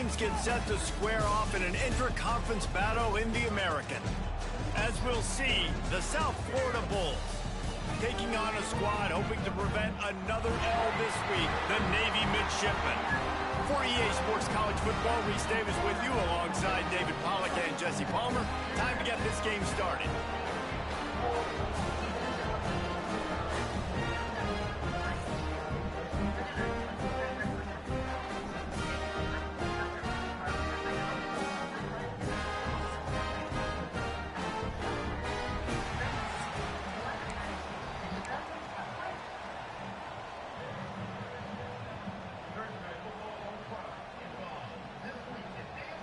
teams get set to square off in an intra-conference battle in the American. As we'll see, the South Florida Bulls taking on a squad hoping to prevent another L this week, the Navy Midshipmen. For EA Sports College Football, Reese Davis with you alongside David Pollack and Jesse Palmer. Time to get this game started.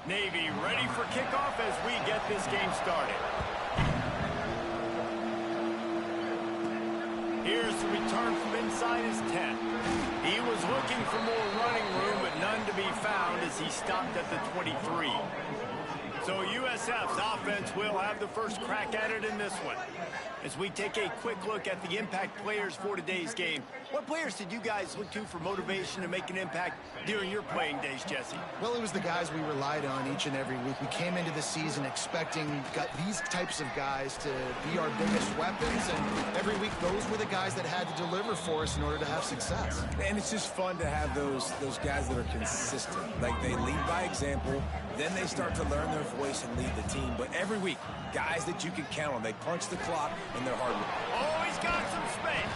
Navy ready for kickoff as we get this game started. Here's the return from inside his 10. He was looking for more running room, but none to be found as he stopped at the 23. So USF's offense will have the first crack at it in this one. As we take a quick look at the impact players for today's game, what players did you guys look to for motivation to make an impact during your playing days, Jesse? Well, it was the guys we relied on each and every week. We came into the season expecting these types of guys to be our biggest weapons, and every week those were the guys that had to deliver for us in order to have success. And it's just fun to have those guys that are consistent. Like, they lead by example, then they start to learn their voice and lead the team. But every week, guys that you can count on. They punch the clock and they're hard. Oh, he's got some space.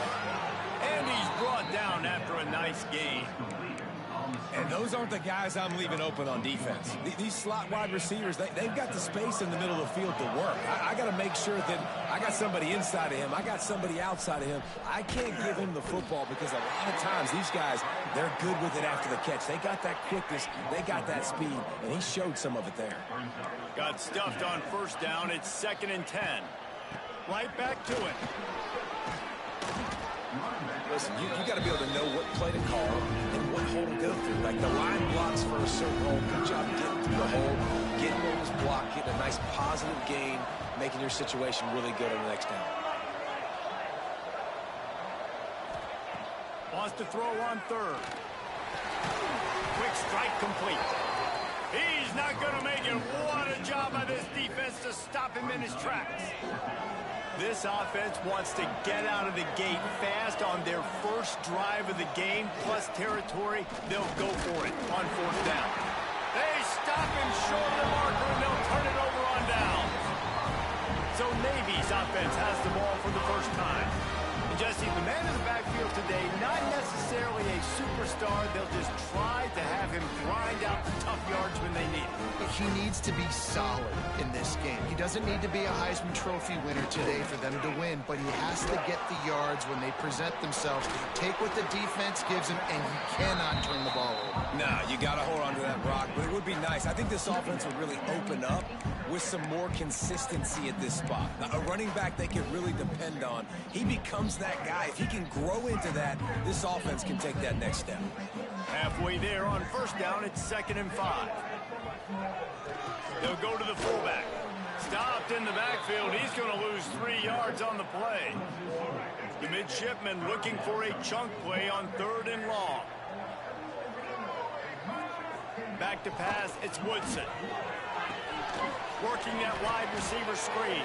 And he's brought down after a nice gain. And those aren't the guys I'm leaving open on defense. These slot wide receivers, they've got the space in the middle of the field to work. I got to make sure that I got somebody inside of him. I got somebody outside of him. I can't give him the football because a lot of times these guys, they're good with it after the catch. They got that quickness. They got that speed. And he showed some of it there. Got stuffed on first down. It's 2nd and 10. Right back to it. Listen, you got to be able to know what play to call and what hole to go through. Like, the line blocks for a certain hole. Good job getting through the hole, getting what was blocked, getting a nice positive gain, making your situation really good on the next down. Wants to throw on 3rd. Quick strike complete. He's not going to make it. What a job by this defense to stop him in his tracks. This offense wants to get out of the gate fast on their first drive of the game, plus territory. They'll go for it on 4th down. They stop him short of the marker, and they'll turn it over on down. So Navy's offense has the ball for the first time. And Jesse, the man in the backfield today, not necessarily a superstar. They'll just try to have him grind out the tough yards when they need it. He needs to be solid in this game. He doesn't need to be a Heisman Trophy winner today for them to win, but he has to get the yards when they present themselves. Take what the defense gives him, and he cannot turn the ball over. No, you got to hold on to that rock, but it would be nice. I think this offense would really open up with some more consistency at this spot. Now, a running back they can really depend on. He becomes that guy. If he can grow into that, this offense can take that next step. Halfway there on first down, it's 2nd and 5. They'll go to the fullback. Stopped in the backfield. He's going to lose 3 yards on the play. The midshipmen looking for a chunk play on 3rd and long. Back to pass, it's Woodson. Working that wide receiver screen.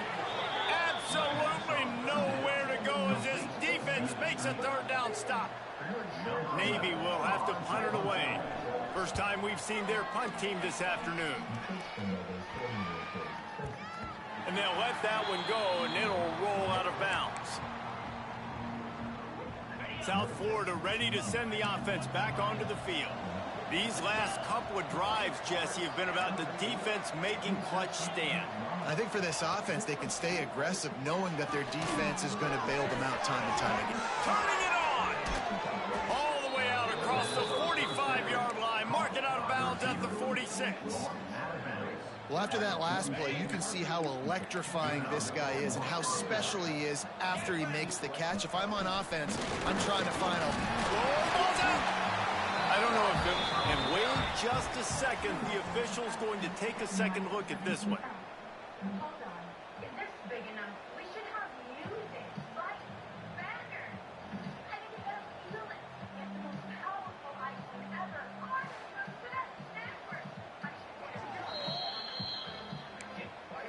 Absolutely nowhere to go as his defense makes a 3rd down stop. Navy will have to punt it away. First time we've seen their punt team this afternoon. And they'll let that one go, and it'll roll out of bounds. South Florida ready to send the offense back onto the field. These last couple of drives, Jesse, have been about the defense making clutch stand. I think for this offense, they can stay aggressive knowing that their defense is going to bail them out time and time again. Turning it on! All the way out across the 45-yard line. Mark it out of bounds at the 46. Well, after that last play, you can see how electrifying this guy is and how special he is after he makes the catch. If I'm on offense, I'm trying to find a... Ball's out! I don't know if it... And wait just a second. The official's going to take a second look at this one. Hold on. Is this big enough? We should have music, lights, banners. I need to get a feel it. It's the most powerful item ever. Ours is the best network.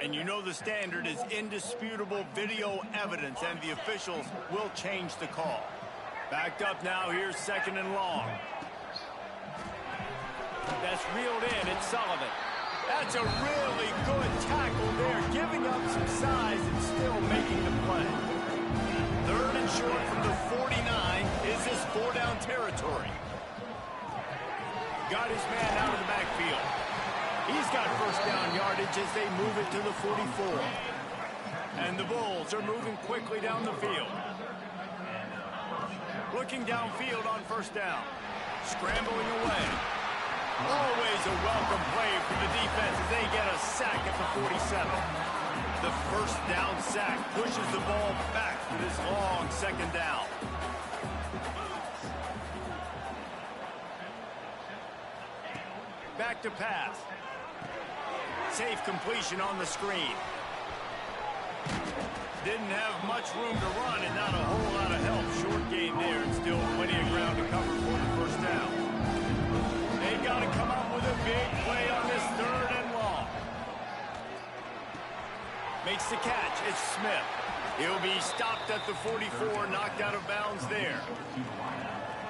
And you know the standard is indisputable video evidence, and the officials will change the call. Backed up now, here's 2nd and long. That's reeled in, it's Sullivan. That's a really good tackle there, giving up some size and still making the play. 3rd and short from the 49. Is this 4-down territory? Got his man out of the backfield. He's got 1st down yardage as they move it to the 44. And the Bulls are moving quickly down the field. Looking downfield on 1st down. Scrambling away. Always a welcome play for the defense as they get a sack at the 47. The 1st down sack pushes the ball back for this long 2nd down. Back to pass. Safe completion on the screen. Didn't have much room to run and not a whole lot of help. Short game there and still plenty of ground to cover for the 1st down. They got to come up with a big play on this 3rd and long. Makes the catch. It's Smith. He'll be stopped at the 44, knocked out of bounds there.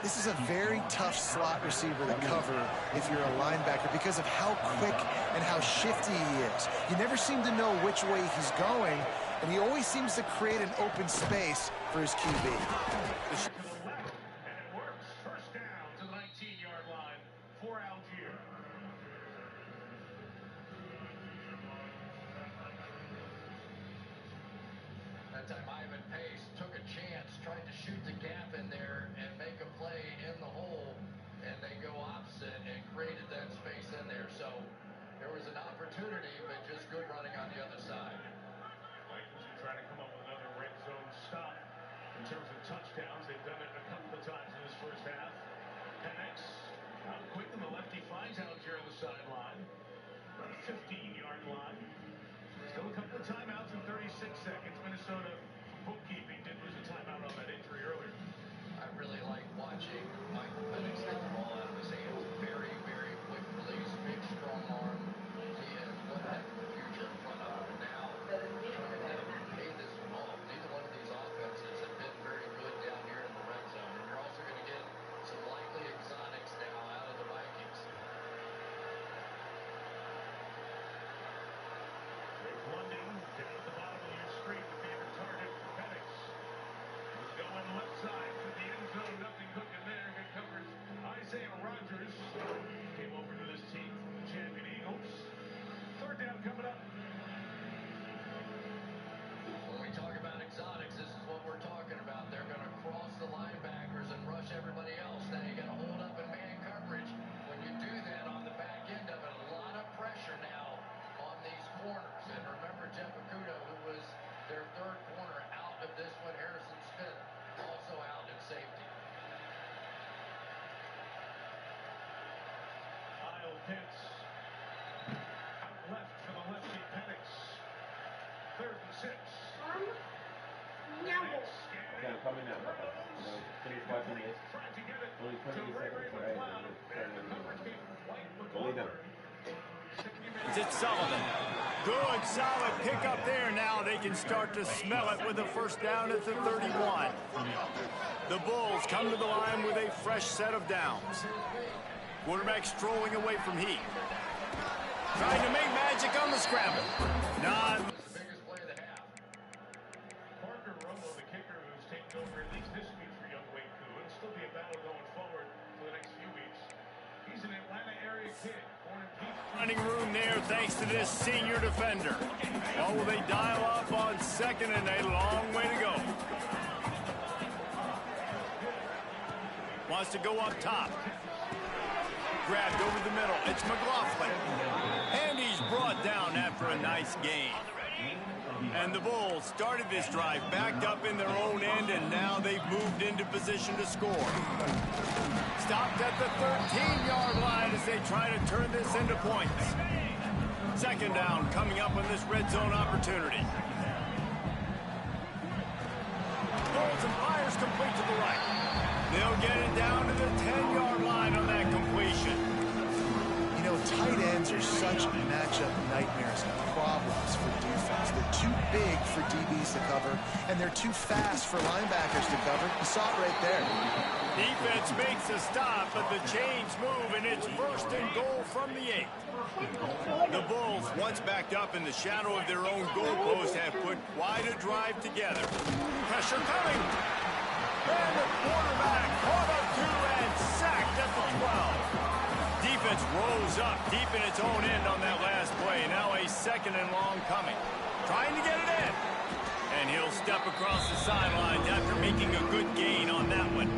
This is a very tough slot receiver to cover if you're a linebacker because of how quick and how shifty he is. You never seem to know which way he's going, and he always seems to create an open space for his QB. And it works. 1st down to the 19-yard line for Algier. That time Ivan Pace took a chance, tried to shoot the gap in there and make a play in the hole, and they go opposite and created that space in there. So there was an opportunity, but just good running on the other side. Vikings are trying to come up with another red zone stop in terms of touchdowns. They've done it a couple of times in this 1st half. Penix out quick, and the lefty finds Algier on the sideline. About a 15-yard line. Still a couple of timeouts in 36 seconds. Minnesota, for bookkeeping, did lose a timeout on that injury earlier. I really like watching Michael Penix get the ball out of his hands. Very, very quick release, big, strong arm. He has one heck of a future in front of him now. Pay this off. Neither one of these offenses have been very good down here in the red zone. And you're also going to get some likely exotics now out of the Vikings. There's London down at the bottom of your screen, the favorite target for Penix. He's going left side to the end zone. Nothing cooking there. Good coverage. Isaiah Rodgers came over to this team, champion Eagles. 3rd down coming up. When we talk about exotics, this is what we're talking about. They're going to cross the linebackers and rush everybody else. Now you got to hold up in man coverage. When you do that on the back end of it, a lot of pressure now on these corners. And remember Jeff Okudah, who was their 3rd corner out of this one. Harrison Smith also out at safety. Kyle Pitts out left for the lefty Penix. 3rd and 6. Penix Okay, coming out. Finish watching this. trying to get it Only to 20 Ray seconds, McCloud. right? And the coverage came from White Only done. It's Sullivan. Good, solid pickup there. Now they can start to smell it with a 1st down at the 31. The Bulls come to the line with a fresh set of downs. Quarterback strolling away from Heat. Trying to make magic on the scramble. Not. The biggest play of the half. Parker Romo, the kicker, who's taken over at least this week for young Wade Koo. It'll still be a battle going forward for the next few weeks. He's an Atlanta area kid, born in Peachtree. Running room there thanks to this senior defender. Oh, will they dial up on 2nd and a long way to go. Wants to go up top. Grabbed over the middle. It's McLaughlin. And he's brought down after a nice gain. And the Bulls started this drive backed up in their own end, and now they've moved into position to score. Stopped at the 13-yard line as they try to turn this into points. 2nd down coming up on this red zone opportunity. Bulls and fires complete to the right. They'll get it down to the 10-yard line on that completion. You know, tight ends are such matchup nightmares and problems for defense. They're too big for DBs to cover, and they're too fast for linebackers to cover. You saw it right there. Defense makes a stop, but the chains move, and it's 1st and goal from the 8. The Bulls, once backed up in the shadow of their own goalpost, have put quite a drive together. Pressure coming. And the quarterback caught up to and sacked at the 12. Defense rolls up deep in its own end on that last play. Now a 2nd and long coming. Trying to get it in. And he'll step across the sidelines after making a good gain on that one.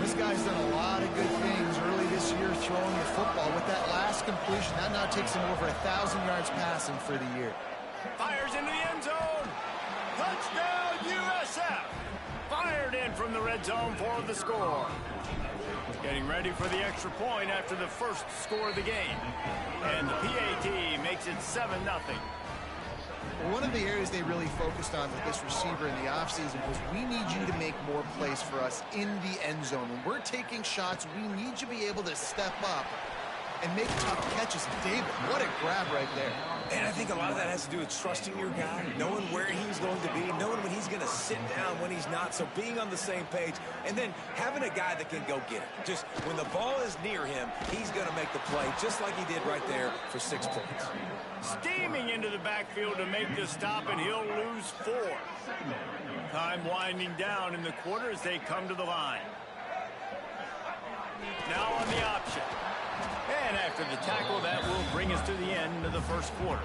This guy's done a lot of good things early this year throwing the football. With that last completion, that now takes him over 1,000 yards passing for the year. Fires into the end zone. Touchdown, USF. Fired in from the red zone for the score. Getting ready for the extra point after the first score of the game. And the PAT makes it 7-0. One of the areas they really focused on with this receiver in the offseason was we need you to make more plays for us in the end zone. When we're taking shots, we need you to be able to step up and make tough catches. David, what a grab right there. And I think a lot of that has to do with trusting your guy, knowing where he's going to be, knowing when he's going to sit down, when he's not, so being on the same page, and then having a guy that can go get it. Just when the ball is near him, he's going to make the play, just like he did right there for 6 points. Steaming into the backfield to make the stop, and he'll lose 4. Time winding down in the quarter as they come to the line. Now on the option. And after the tackle, that will bring us to the end of the first quarter.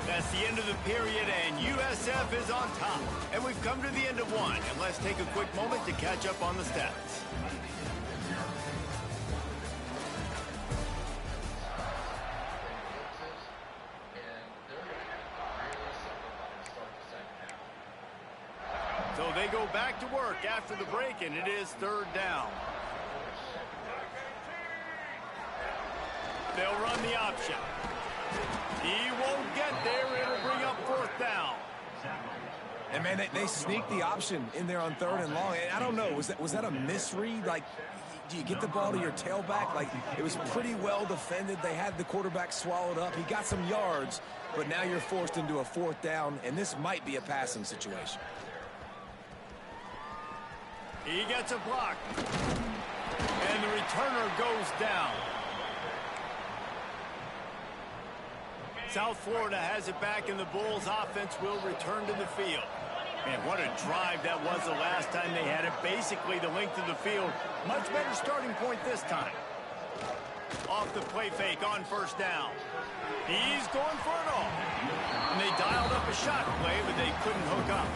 That's the end of the period, and USF is on top. And we've come to the end of one, and let's take a quick moment to catch up on the stats. So they go back to work after the break, and it is 3rd down. They'll run the option. He won't get there. It'll bring up 4th down. And, man, they sneaked the option in there on 3rd and long. And I don't know, was that a misread? Like, do you get the ball to your tailback? Like, it was pretty well defended. They had the quarterback swallowed up. He got some yards, but now you're forced into a 4th down, and this might be a passing situation. He gets a block. And the returner goes down. South Florida has it back, and the Bulls offense will return to the field. Man, what a drive that was the last time they had it. Basically the length of the field. Much better starting point this time. Off the play fake on 1st down. He's going for it all. And they dialed up a shot play, but they couldn't hook up.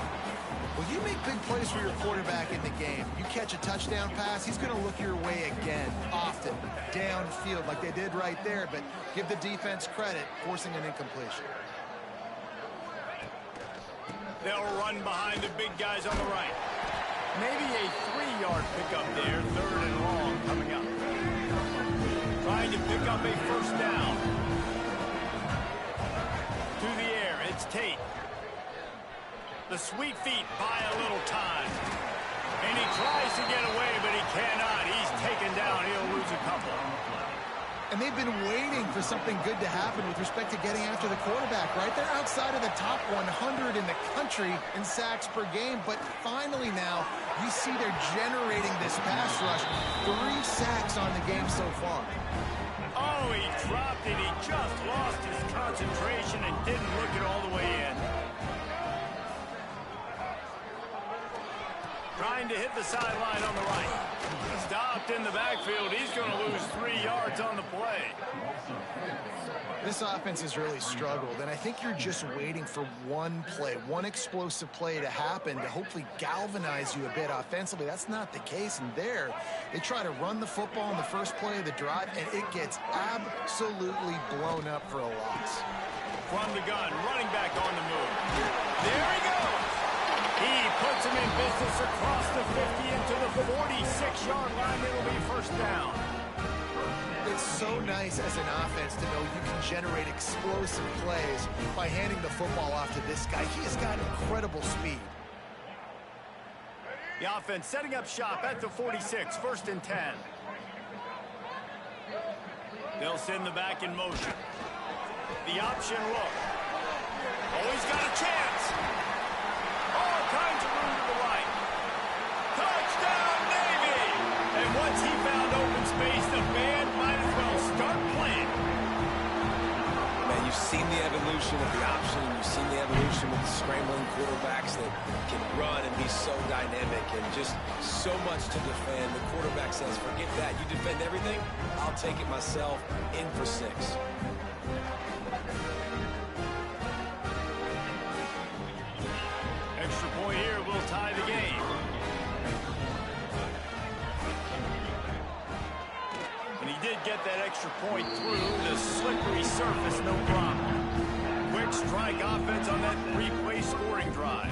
Well, you make big plays for your quarterback in the game. You catch a touchdown pass, he's going to look your way again, often, downfield like they did right there, but give the defense credit, forcing an incompletion. They'll run behind the big guys on the right. Maybe a 3-yard pickup there, 3rd and long coming up. Trying to pick up a 1st down. To the air, it's Tate. The sweet feet buy a little time. And he tries to get away, but he cannot. He's taken down. He'll lose a couple. And they've been waiting for something good to happen with respect to getting after the quarterback, right? They're outside of the top 100 in the country in sacks per game, but finally now you see they're generating this pass rush. 3 sacks on the game so far. Oh, he dropped it. He just lost his concentration and didn't look it all the way in. Trying to hit the sideline on the right. Stopped in the backfield. He's going to lose 3 yards on the play. This offense has really struggled, and I think you're just waiting for one play, one explosive play to happen to hopefully galvanize you a bit offensively. That's not the case, and there they try to run the football in the first play of the drive, and it gets absolutely blown up for a loss. From the gun, running back on the move. There he goes. He puts him in business across the 50 into the 46-yard line. It'll be 1st down. It's so nice as an offense to know you can generate explosive plays by handing the football off to this guy. He has got incredible speed. The offense setting up shop at the 46, 1st and 10. They'll send the back in motion. The option look. Oh, he's got a chance. All kinds of room to the right. Touchdown, Navy! And once he found open space, the band might as well start playing. Man, you've seen the evolution of the option, and you've seen the evolution with the scrambling quarterbacks that can run and be so dynamic and just so much to defend. The quarterback says, forget that. You defend everything, I'll take it myself. In for 6. Extra point here will tie the game. And he did get that extra point through the slippery surface, no problem. Quick strike offense on that 3-play scoring drive.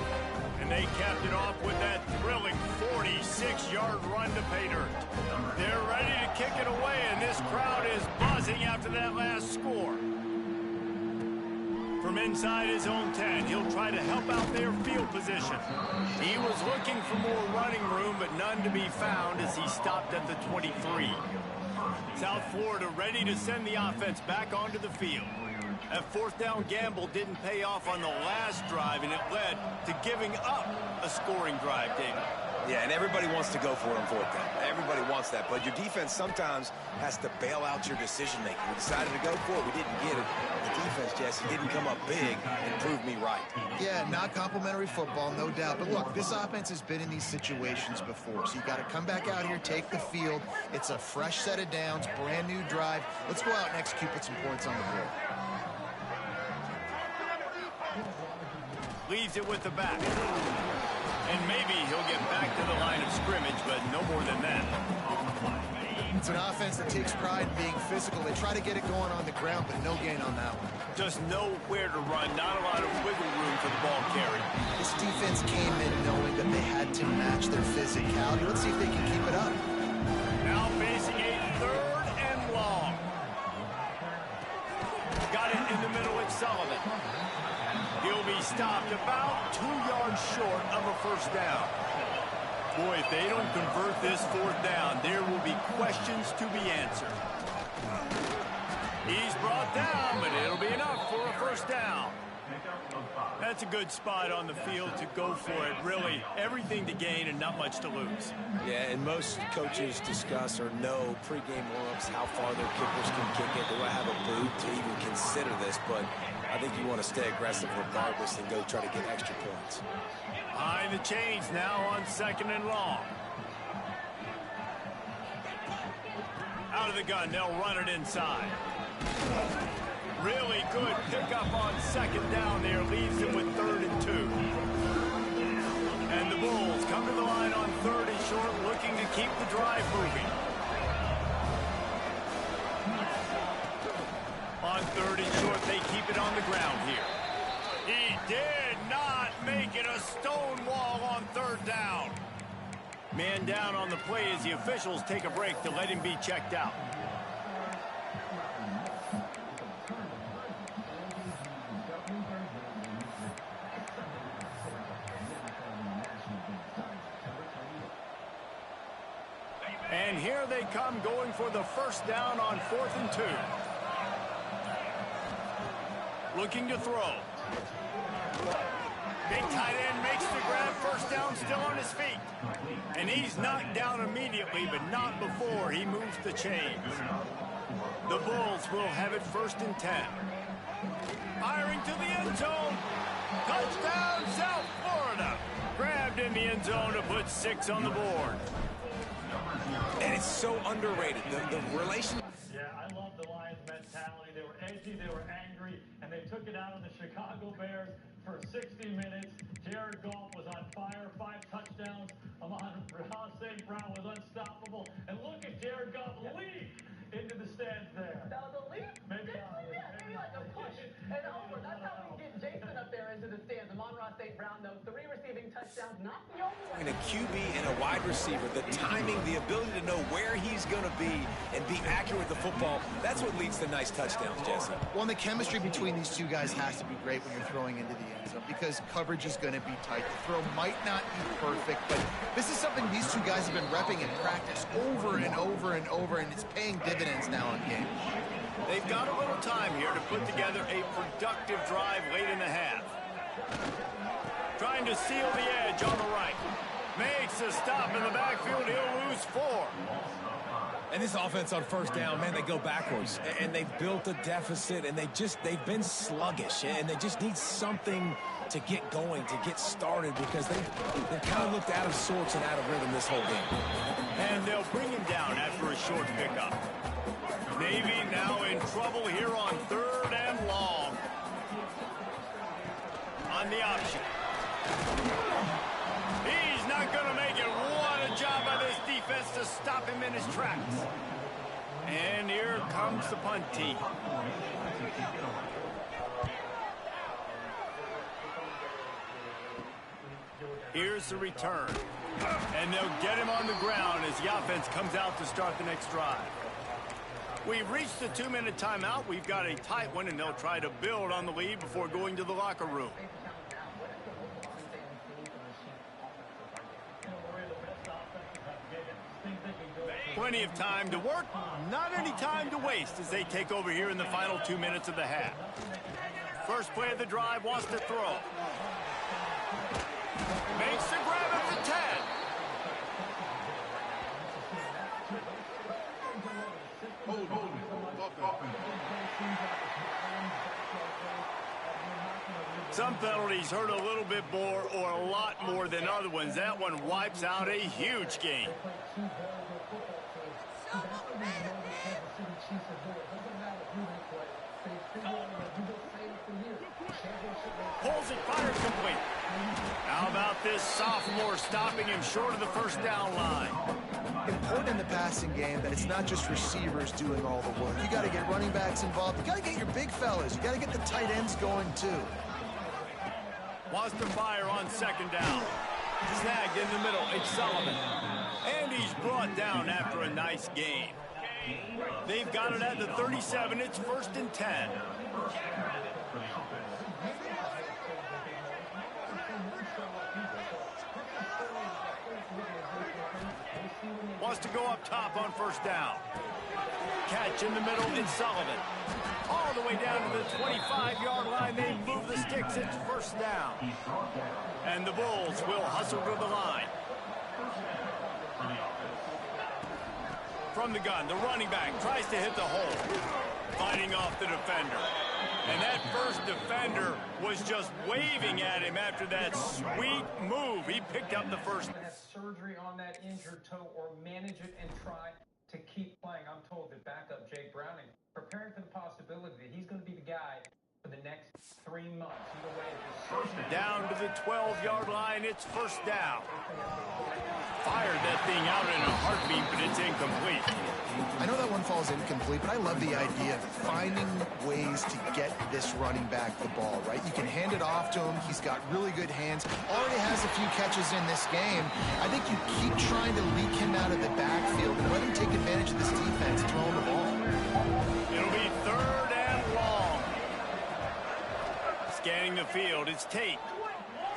And they capped it off with that thrilling 46-yard run to pay dirt. They're ready to kick it away, and this crowd is buzzing after that last score. From inside his own 10, he'll try to help out their field position. He was looking for more running room, but none to be found as he stopped at the 23. South Florida ready to send the offense back onto the field. That 4th down gamble didn't pay off on the last drive, and it led to giving up a scoring drive, David. Yeah, and everybody wants to go for it on 4th down. Everybody wants that, but your defense sometimes has to bail out your decision-making. We decided to go for it. We didn't get it. The defense, Jesse, didn't come up big and prove me right. Yeah, not complimentary football, no doubt. But look, this offense has been in these situations before, so you got to come back out here, take the field. It's a fresh set of downs, brand new drive. Let's go out and execute, put some points on the board. Leaves it with the back. And maybe he'll get back to the line of scrimmage, but no more than that. It's an offense that takes pride in being physical. They try to get it going on the ground, but no gain on that one. Just nowhere to run, not a lot of wiggle room for the ball carry. This defense came in knowing that they had to match their physicality. Let's see if they can keep it up. Now facing a 3rd and long. Got it in the middle at Sullivan. He'll be stopped about 2 yards short of a 1st down. Boy, if they don't convert this 4th down, there will be questions to be answered. He's brought down, but it'll be enough for a 1st down. That's a good spot on the field to go for it. Really, everything to gain and not much to lose. Yeah, and most coaches discuss or know pregame warm-ups, how far their kickers can kick it. Do I have a boot to even consider this? But I think you want to stay aggressive regardless and go try to get extra points. Behind the chains now on 2nd and long. Out of the gun, they'll run it inside. Really good pickup on 2nd down there, leaves them with 3rd and 2. And the Bulls come to the line on 3rd and short, looking to keep the drive moving. On 3rd and short, they keep it on the ground here. He did not make it a stone wall on 3rd down. Man down on the play as the officials take a break to let him be checked out. And here they come going for the 1st down on 4th and 2. Looking to throw. Big tight end makes the grab. 1st down, still on his feet. And he's knocked down immediately, but not before he moves the chains. The Bulls will have it 1st and 10. Firing to the end zone. Touchdown, South Florida. Grabbed in the end zone to put 6 on the board. And it's so underrated. The relation. Yeah, I love the Lions' mentality. They were edgy, they were angry, and they took it out on the Chicago Bears for 60 minutes. Jared Goff was on fire, 5 touchdowns. St. Brown was unstoppable. And look at Jared Goff leap into the stands there. That was a leap? Maybe Maybe like a push and over. That's how we get Jason up there into the stands. Amon-Ra St. Brown, though, 3 receiving touchdowns, not the only one. In a QB and a wide receiver, the timing, the ability to know where he's going to be and be accurate with the football, that's what leads to nice touchdowns, Jesse. Well, and the chemistry between these two guys has to be great when you're throwing into the end zone. because coverage is going to be tight. The throw might not be perfect, but this is something these two guys have been repping in practice over and over and over, and it's paying dividends now in game. They've got a little time here to put together a productive drive late in the half. Trying to seal the edge on the right. Makes a stop in the backfield. He'll lose 4. And this offense on first down, man, they go backwards. And they've built a deficit, and they've been sluggish. And they just need something to get going, to get started, because they've kind of looked out of sorts and out of rhythm this whole game. And they'll bring him down after a short pickup. Navy now in trouble here on 3rd and long. On the option. He's not going to make it. What a job by this defense to stop him in his tracks. And here comes the punt team. Here's the return. And they'll get him on the ground as the offense comes out to start the next drive. We've reached the 2-minute timeout. We've got a tight one, and they'll try to build on the lead before going to the locker room. Plenty of time to work, not any time to waste as they take over here in the final 2 minutes of the half. First play of the drive, wants to throw. Makes the grab at the 10. Some penalties hurt a little bit more or a lot more than other ones. That one wipes out a huge game. Pulls it, fires complete. How about this sophomore stopping him short of the first down line? Important in the passing game that it's not just receivers doing all the work. You got to get running backs involved. You got to get your big fellas. You got to get the tight ends going too. Wants to fire on 2nd down. Snagged in the middle. It's Sullivan. And he's brought down after a nice game. They've got it at the 37. It's 1st and 10. Wants to go up top on 1st down. Catch in the middle. It's Sullivan. All the way down to the 25-yard line. They move the sticks. It's 1st down. And the Bulls will hustle to the line. From the gun, the running back tries to hit the hole. Fighting off the defender. And that first defender was just waving at him after that sweet move. He picked up the first. Have surgery on that injured toe or manage it and try to keep playing. I'm told that backup Jake Browning preparing for the possibility that he's going to be the guy for the next 3 months. Either way, down to the 12-yard line. It's 1st down. Fired that thing out in a heartbeat, but it's incomplete. I know that one falls incomplete, but I love the idea of finding ways to get this running back the ball, right? You can hand it off to him. He's got really good hands. Already has a few catches in this game. I think you keep trying to leak him out of the backfield and let him take advantage of this defense throwing the ball. It'll be 3rd and long. Scanning the field, it's Tate.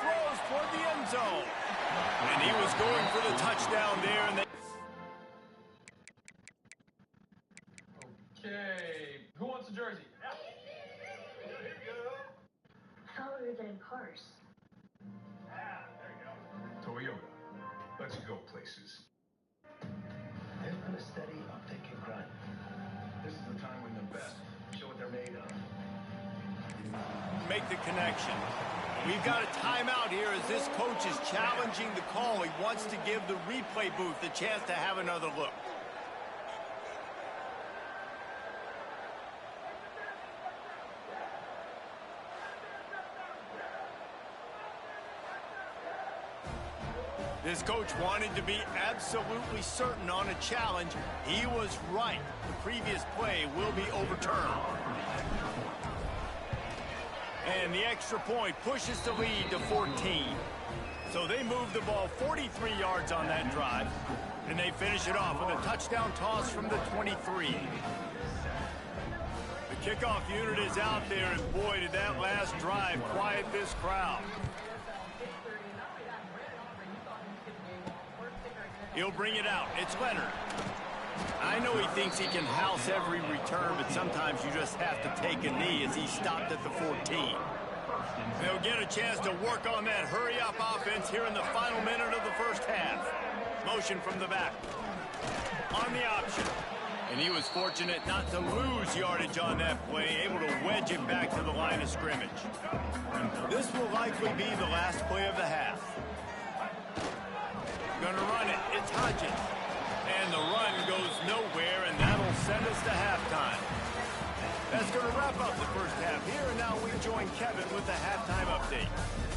Throws toward the end zone. And he was going for the touchdown there. And okay, who wants a jersey? Taller than cars. There you go. Toyota. Let's go places. They've been a steady uptick in crime. This is the time when the best show what they're made of. make the connection. We've got a timeout here as this coach is challenging the call. He wants to give the replay booth the chance to have another look. This coach wanted to be absolutely certain on a challenge. He was right. The previous play will be overturned. And the extra point pushes the lead to 14. So they move the ball 43 yards on that drive. And they finish it off with a touchdown toss from the 23. The Kickoff unit is out there, and boy, did that last drive quiet this crowd. He'll bring it out. It's Leonard. I know he thinks he can house every return, but sometimes you just have to take a knee as he stopped at the 14. They'll get a chance to work on that hurry-up offense here in the final minute of the first half. Motion from the back. On the option. And he was fortunate not to lose yardage on that play, able to wedge it back to the line of scrimmage. This will likely be the last play of the half. Gonna run it. It's Hodges. And the run goes nowhere, and that'll send us to halftime. That's going to wrap up the first half here, and now we join Kevin with the halftime update.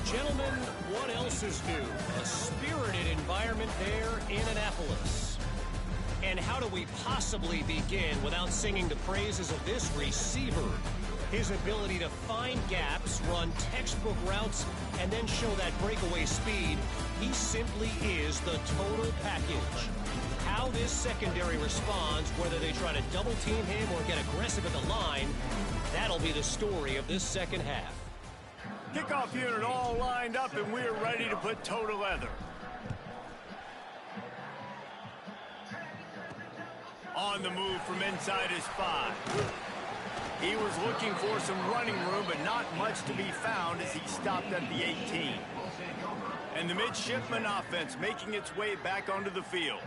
Gentlemen, what else is new? A spirited environment there in Annapolis. And how do we possibly begin without singing the praises of this receiver? His ability to find gaps, run textbook routes, and then show that breakaway speed. He simply is the total package. How this secondary responds, whether they try to double team him or get aggressive at the line, that'll be the story of this second half. Kickoff unit all lined up, and we're ready to put toe to leather. On the move from inside his 5. He was looking for some running room, but not much to be found as he stopped at the 18. And the midshipman offense making its way back onto the field.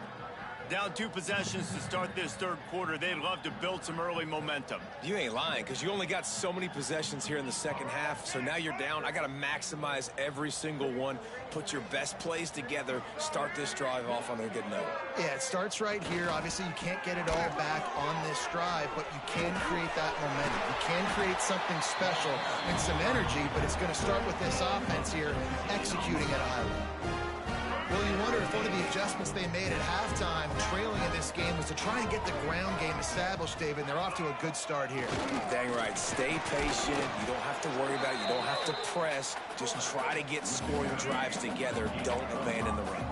Down 2 possessions to start this third quarter. They'd love to build some early momentum. You ain't lying, because you only got so many possessions here in the second half, so now you're down. I got to maximize every single one, put your best plays together, start this drive off on a good note. Yeah, it starts right here. Obviously, you can't get it all back on this drive, but you can create that momentum. You can create something special and some energy, but it's going to start with this offense here executing at a high level. Well, you wonder if one of the adjustments they made at halftime, trailing in this game, was to try and get the ground game established, David, and they're off to a good start here. Dang right. Stay patient. You don't have to worry about it. You don't have to press. Just try to get scoring drives together. Don't abandon the run.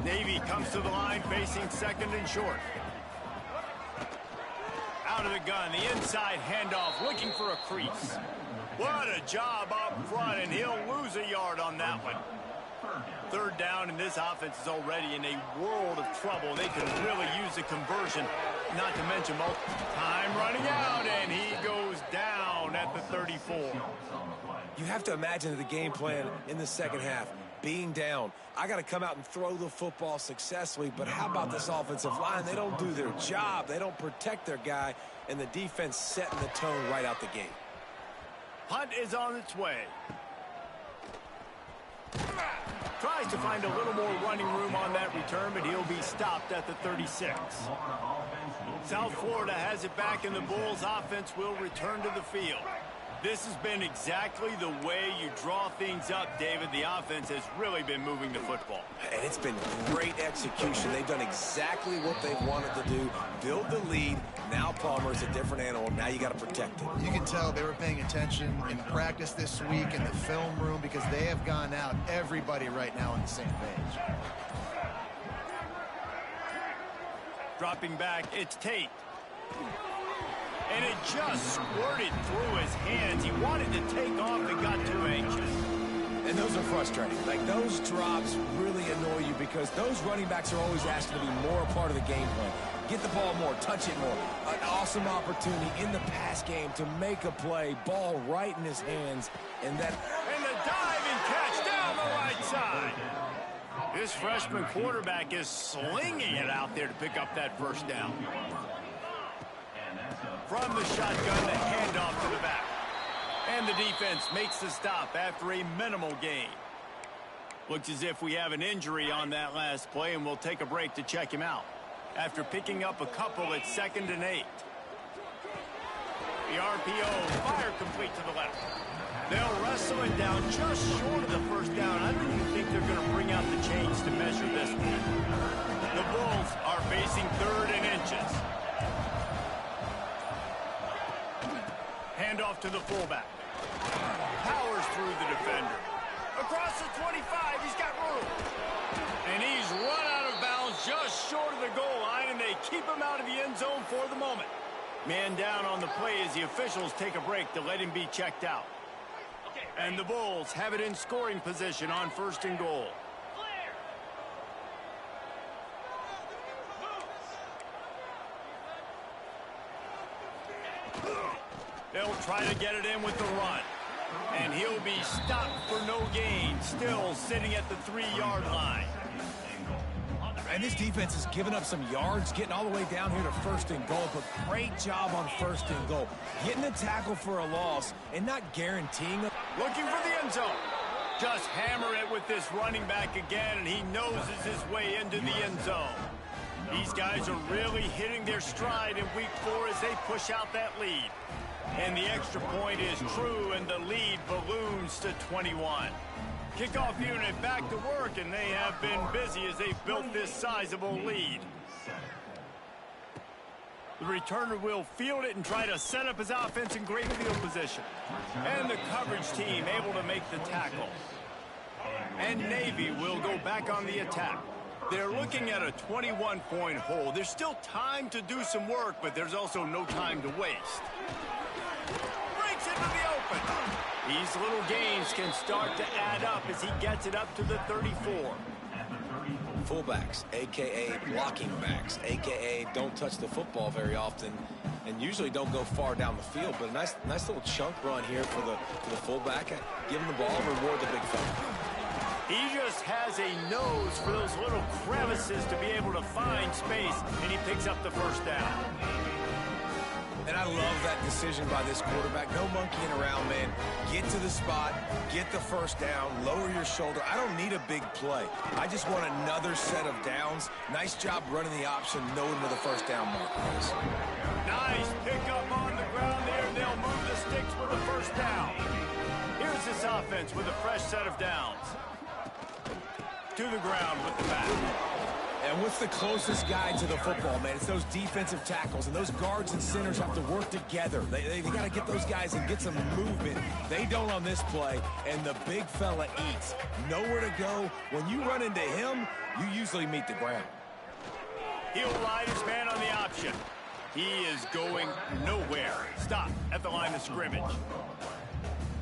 Navy comes to the line facing second and short. Out of the gun, the inside handoff, looking for a crease. What a job up front, and he'll lose a yard on that one. Third down, and this offense is already in a world of trouble. They can really use a conversion, not to mention time running out, and he goes down at the 34. You have to imagine the game plan in the second half. Being down, I got to come out and throw the football successfully, but how about this offensive line? They don't do their job. They don't protect their guy, and the defense setting the tone right out the gate. Punt is on its way. Tries to find a little more running room on that return, but he'll be stopped at the 36. South Florida has it back, and the Bulls offense will return to the field. This has been exactly the way you draw things up, David. The offense has really been moving the football. And it's been great execution. They've done exactly what they've wanted to do. Build the lead. Now Palmer's a different animal. Now you got to protect it. You can tell they were paying attention in practice this week in the film room because they have gone out, everybody right now on the same page. Dropping back, it's Tate. And it just squirted through his hands. He wanted to take off and got too anxious. And those are frustrating. Like, those drops really annoy you because those running backs are always asked to be more a part of the game plan. Get the ball more, touch it more. An awesome opportunity in the pass game to make a play. Ball right in his hands. And the diving catch down the right side. This freshman quarterback is slinging it out there to pick up that first down. From the shotgun, the handoff to the back. And the defense makes the stop after a minimal gain. Looks as if we have an injury on that last play, and we'll take a break to check him out. After picking up a couple at 2nd and 8. The RPO, fire complete to the left. They'll wrestle it down just short of the first down. I don't even think they're going to bring out the chains to measure this one. The Bulls are facing 3rd and inches. Handoff to the fullback. Powers through the defender. Across the 25, he's got room. And he's run out of bounds just short of the goal line, and they keep him out of the end zone for the moment. Man down on the play as the officials take a break to let him be checked out. And the Bulls have it in scoring position on 1st and goal. They'll try to get it in with the run. And he'll be stopped for no gain, still sitting at the 3-yard line. And this defense has given up some yards, getting all the way down here to 1st and goal, but great job on 1st and goal. Getting the tackle for a loss and not guaranteeing it. Looking for the end zone. Just hammer it with this running back again, and he noses his way into the end zone. These guys are really hitting their stride in week 4 as they push out that lead. And the extra point is true, and the lead balloons to 21. Kickoff unit back to work, and they have been busy as they've built this sizable lead. The returner will field it and try to set up his offense in great field position. And the coverage team able to make the tackle. And Navy will go back on the attack. They're looking at a 21-point hole. There's still time to do some work, but there's also no time to waste. Breaks into the open. These little gains can start to add up as he gets it up to the 34. Fullbacks, a.k.a. blocking backs, a.k.a. don't touch the football very often and usually don't go far down the field. But a nice little chunk run here for the fullback. Give him the ball, reward the big fella. He just has a nose for those little crevices to be able to find space, and he picks up the 1st down. And I love that decision by this quarterback. No monkeying around, man. Get to the spot, get the 1st down, lower your shoulder. I don't need a big play. I just want another set of downs. Nice job running the option, knowing where the 1st down mark is. Nice pickup on the ground there. They'll move the sticks with the 1st down. Here's this offense with a fresh set of downs. To the ground with the back. And what's the closest guy to the football, man? It's those defensive tackles, and those guards and centers have to work together. They got to get those guys and get some movement. They don't on this play, and the big fella eats. Nowhere to go. When you run into him, you usually meet the ground. He'll ride his man on the option. He is going nowhere. Stop at the line of scrimmage.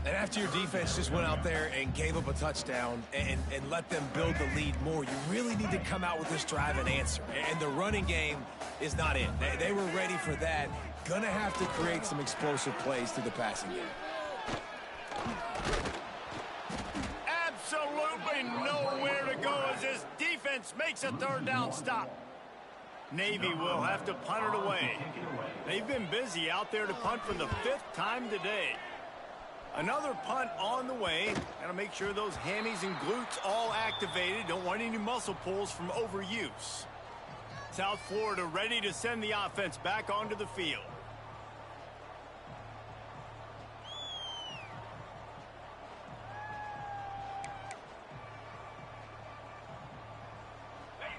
And after your defense just went out there and gave up a touchdown and let them build the lead more, you really need to come out with this drive and answer. And the running game is not in. They were ready for that. Gonna have to create some explosive plays through the passing game. Absolutely nowhere to go as this defense makes a 3rd down stop. Navy will have to punt it away. They've been busy out there to punt for the 5th time today. Another punt on the way. Got to make sure those hammies and glutes all activated. Don't want any muscle pulls from overuse. South Florida ready to send the offense back onto the field.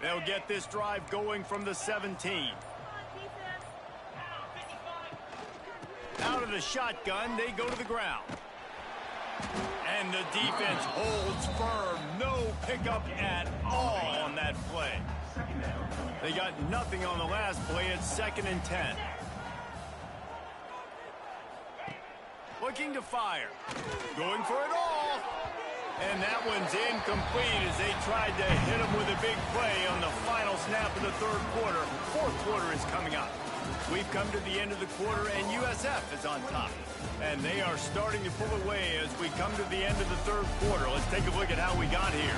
They'll get this drive going from the 17. Out of the shotgun, they go to the ground. And the defense holds firm. No pickup at all on that play. They got nothing on the last play. It's 2nd and 10. Looking to fire. Going for it all. And that one's incomplete as they tried to hit him with a big play on the final snap of the 3rd quarter. 4th quarter is coming up. We've come to the end of the quarter, and USF is on top. And they are starting to pull away as we come to the end of the 3rd quarter. Let's take a look at how we got here.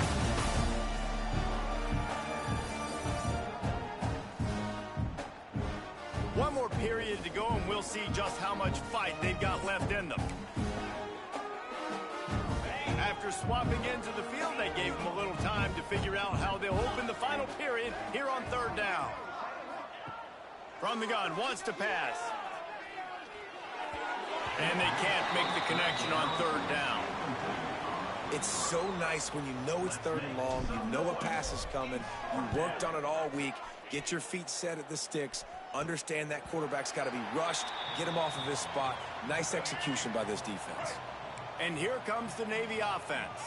One more period to go, and we'll see just how much fight they've got left in them. After swapping into the field, they gave them a little time to figure out how they'll open the final period here on 3rd down. From the gun, wants to pass. And they can't make the connection on 3rd down. It's so nice when you know it's 3rd and long, you know a pass is coming, you worked on it all week, get your feet set at the sticks, understand that quarterback's got to be rushed, get him off of his spot. Nice execution by this defense. And here comes the Navy offense.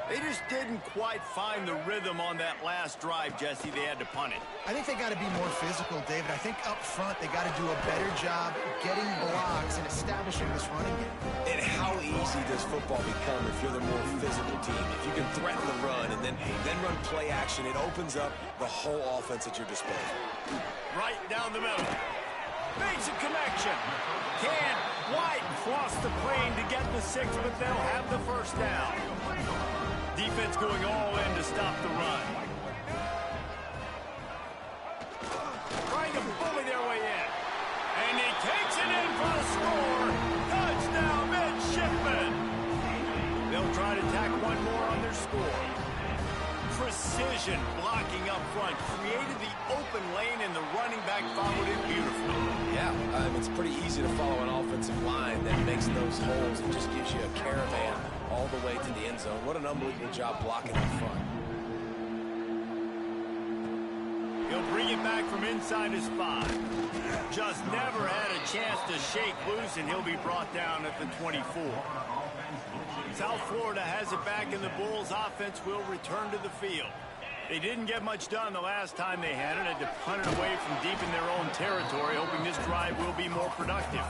They just didn't quite find the rhythm on that last drive, Jesse. They had to punt it. I think they got to be more physical, David. I think up front they got to do a better job getting blocks and establishing this running game. And how easy does football become if you're the more physical team? If you can threaten the run and then run play action, it opens up the whole offense at your disposal. Right down the middle. Makes a connection. Can White cross the plane to get the 6, but they'll have the first down. Defense going all in to stop the run. Trying to bully their way in. And he takes it in for a score. Touchdown, Midshipman. They'll try to tack one more on their score. Precision blocking up front created the open lane, and the running back followed it beautifully. Yeah, it's pretty easy to follow an offensive line that makes those holes and just gives you a caravan all the way to the end zone. What an unbelievable job blocking up front. He'll bring it back from inside his 5. Just never had a chance to shake loose, and he'll be brought down at the 24. South Florida has it back, and the Bulls offense will return to the field. They didn't get much done the last time they had it. Had to punt it away from deep in their own territory, hoping this drive will be more productive.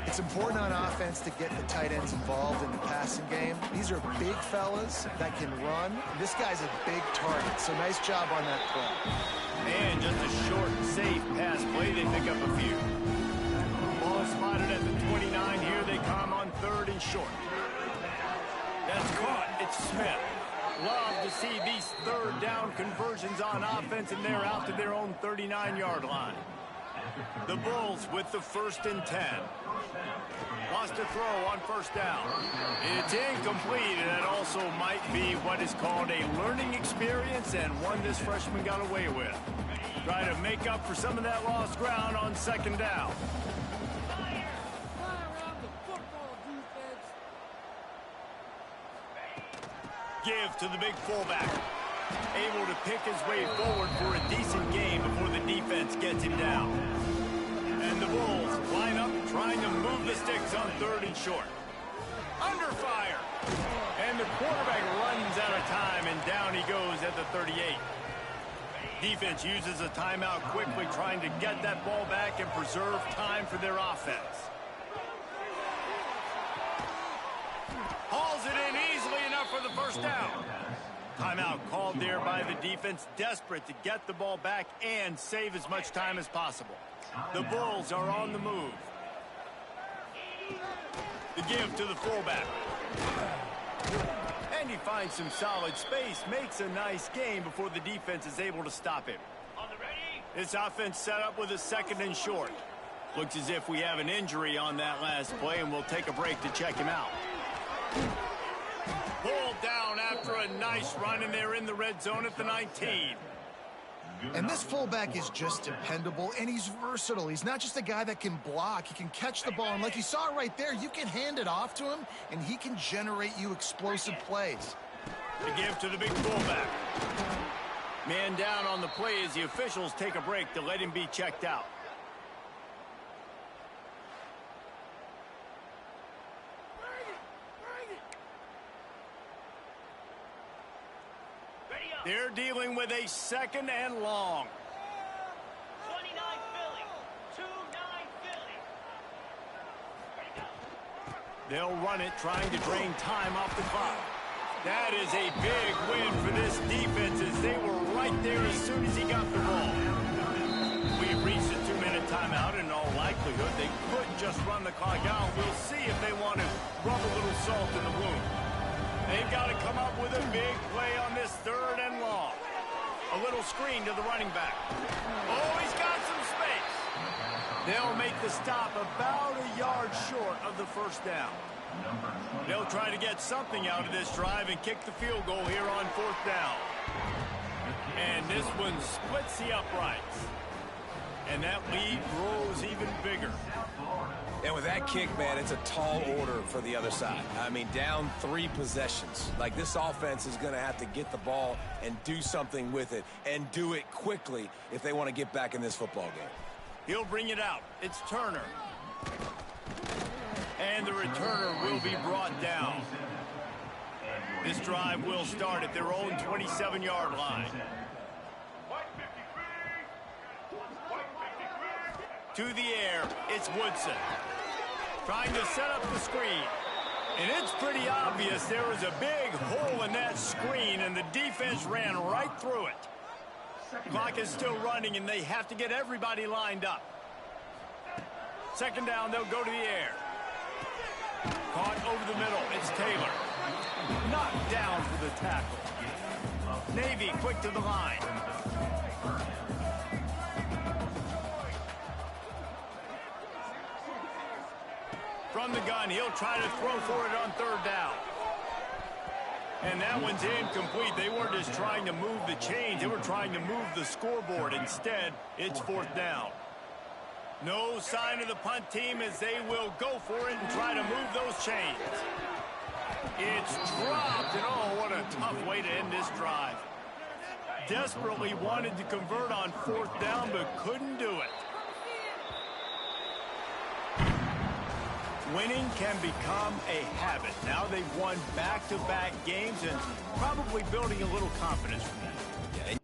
It's important on offense to get the tight ends involved in the passing game. These are big fellas that can run. This guy's a big target, so nice job on that play. And just a short, safe pass play. They pick up a few. Ball spotted at the 29. Here they come on 3rd and short. That's caught. It's Smith. Love to see these 3rd down conversions on offense, and they're out to their own 39-yard line. The Bulls with the 1st and 10. Wants to throw on 1st down. It's incomplete, and that also might be what is called a learning experience, and one this freshman got away with. Try to make up for some of that lost ground on 2nd down. Give to the big fullback. Able to pick his way forward for a decent game before the defense gets him down. And the Bulls line up trying to move the sticks on 3rd and short. Under fire. And the quarterback runs out of time, and down he goes at the 38. Defense uses a timeout quickly, trying to get that ball back and preserve time for their offense. Hauls it in easily enough for the 1st down. Timeout called there by the defense, desperate to get the ball back and save as much time as possible. The Bulls are on the move. The give to the fullback. And he finds some solid space, makes a nice game before the defense is able to stop him. This offense set up with a 2nd and short. Looks as if we have an injury on that last play, and we'll take a break to check him out. Pulled down after a nice run, and they're in the red zone at the 19. And this fullback is just dependable, and he's versatile. He's not just a guy that can block. He can catch the ball, and like you saw right there, you can hand it off to him, and he can generate you explosive plays. The give to the big fullback. Man down on the play as the officials take a break to let him be checked out. They're dealing with a 2nd and long. 29 Philly. 2-9 Philly. They'll run it, trying to drain time off the clock. That is a big win for this defense, as they were right there as soon as he got the ball. We've reached a 2-minute timeout. In all likelihood, they could just run the clock out. We'll see if they want to rub a little salt in the wound. They've got to come up with a big play on this 3rd and long. A little screen to the running back. Oh, he's got some space. They'll make the stop about a yard short of the 1st down. They'll try to get something out of this drive and kick the field goal here on 4th down. And this one splits the uprights. And that lead grows even bigger. And with that kick, man, it's a tall order for the other side. I mean, down 3 possessions. Like, this offense is going to have to get the ball and do something with it, and do it quickly if they want to get back in this football game. He'll bring it out. It's Turner. And the returner will be brought down. This drive will start at their own 27-yard line. To the air, it's Woodson. Trying to set up the screen. And it's pretty obvious there was a big hole in that screen, and the defense ran right through it. Clock is still running, and they have to get everybody lined up. Second down, they'll go to the air. Caught over the middle, it's Taylor. Knocked down for the tackle. Navy quick to the line. From the gun, he'll try to throw for it on third down. And that one's incomplete. They weren't just trying to move the chains. They were trying to move the scoreboard. Instead, it's fourth down. No sign of the punt team as they will go for it and try to move those chains. It's dropped, and oh, what a tough way to end this drive. Desperately wanted to convert on fourth down, but couldn't do it. Winning can become a habit. Now they've won back-to-back games and probably building a little confidence from that. Yeah,